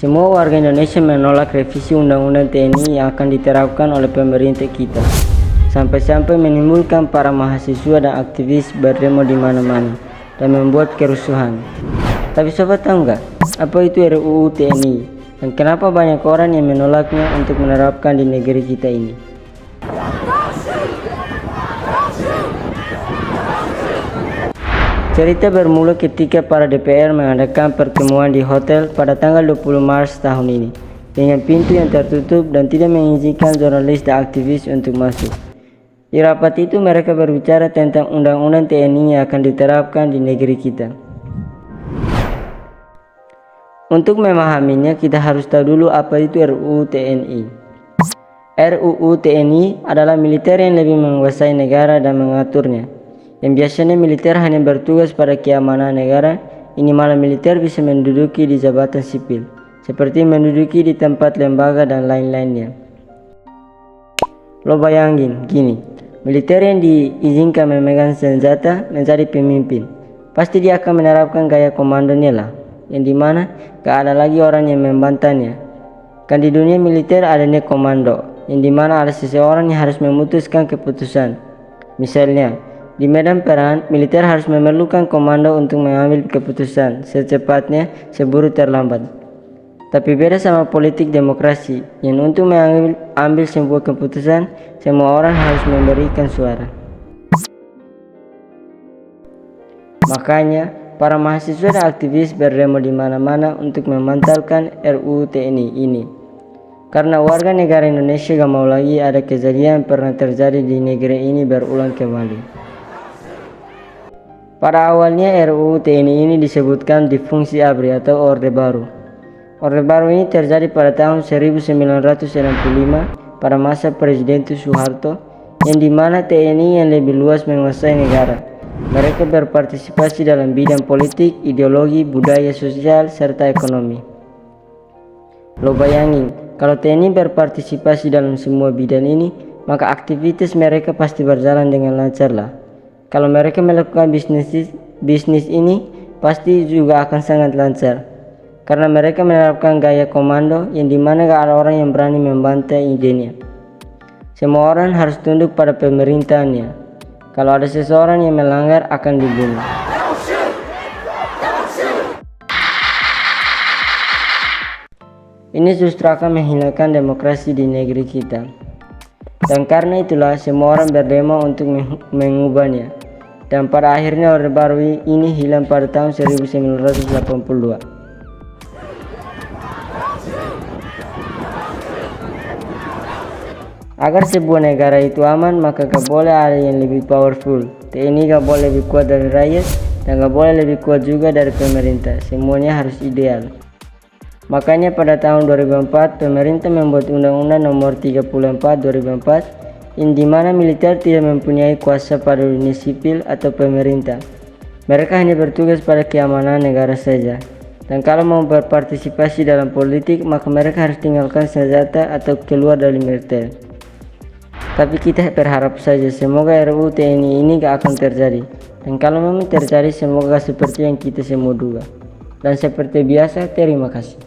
Semua warga Indonesia menolak revisi Undang-Undang TNI yang akan diterapkan oleh pemerintah kita, sampai-sampai menimbulkan para mahasiswa dan aktivis berdemo di mana-mana dan membuat kerusuhan. Tapi sobat tahu nggak, apa itu RUU TNI dan kenapa banyak orang yang menolaknya untuk menerapkan di negeri kita ini? Cerita bermula ketika para DPR mengadakan pertemuan di hotel pada tanggal 20 Maret tahun ini dengan pintu yang tertutup dan tidak mengizinkan jurnalis dan aktivis untuk masuk. Di rapat itu mereka berbicara tentang Undang-Undang TNI yang akan diterapkan di negeri kita. Untuk memahaminya kita harus tahu dulu apa itu RUU TNI. RUU TNI adalah militer yang lebih menguasai negara dan mengaturnya. Yang biasanya militer hanya bertugas pada keamanan negara, ini malah militer bisa menduduki di jabatan sipil, seperti menduduki di tempat lembaga dan lain-lainnya. Lo bayangin gini, militer yang diizinkan memegang senjata menjadi pemimpin, pasti dia akan menerapkan gaya komandonya lah, yang dimana gak ada lagi orang yang membantahnya. Kan di dunia militer adanya komando, yang dimana ada seseorang yang harus memutuskan keputusan. Misalnya, di medan perang, militer harus memerlukan komando untuk mengambil keputusan secepatnya, seburu terlambat. Tapi beda sama politik demokrasi, yang untuk mengambil sebuah keputusan, semua orang harus memberikan suara. Makanya, para mahasiswa dan aktivis berdemo di mana-mana untuk memantulkan RUU TNI ini. Karena warga negara Indonesia gak mau lagi ada kejadian yang pernah terjadi di negeri ini berulang kembali. Pada awalnya RUU TNI ini disebutkan di fungsi ABRI atau Orde Baru. Orde Baru ini terjadi pada tahun 1965 pada masa Presiden Soeharto, yang dimana TNI yang lebih luas menguasai negara. Mereka berpartisipasi dalam bidang politik, ideologi, budaya, sosial, serta ekonomi. Lo bayangin, kalau TNI berpartisipasi dalam semua bidang ini, maka aktivitas mereka pasti berjalan dengan lancar lah. Kalau mereka melakukan bisnis ini, pasti juga akan sangat lancar. Karena mereka menerapkan gaya komando, yang dimana gak ada orang yang berani membantah idenya. Semua orang harus tunduk pada pemerintahannya. Kalau ada seseorang yang melanggar, akan dibunuh. Ini justru akan menghilangkan demokrasi di negeri kita. Dan karena itulah semua orang berdemo untuk mengubahnya. Dan pada akhirnya Orde Baru ini hilang pada tahun 1982. Agar sebuah negara itu aman, maka gak boleh ada yang lebih powerful. TNI gak boleh lebih kuat dari rakyat, dan gak boleh lebih kuat juga dari pemerintah. Semuanya harus ideal. Makanya pada tahun 2004 pemerintah membuat Undang-Undang Nomor 34 2004 yang dimana militer tidak mempunyai kuasa pada dunia sipil atau pemerintah. Mereka hanya bertugas pada keamanan negara saja. Dan kalau mau berpartisipasi dalam politik, maka mereka harus tinggalkan senjata atau keluar dari militer. Tapi kita berharap saja semoga RUU TNI ini gak akan terjadi. Dan kalau memang terjadi, semoga seperti yang kita semua duga. Dan seperti biasa, terima kasih.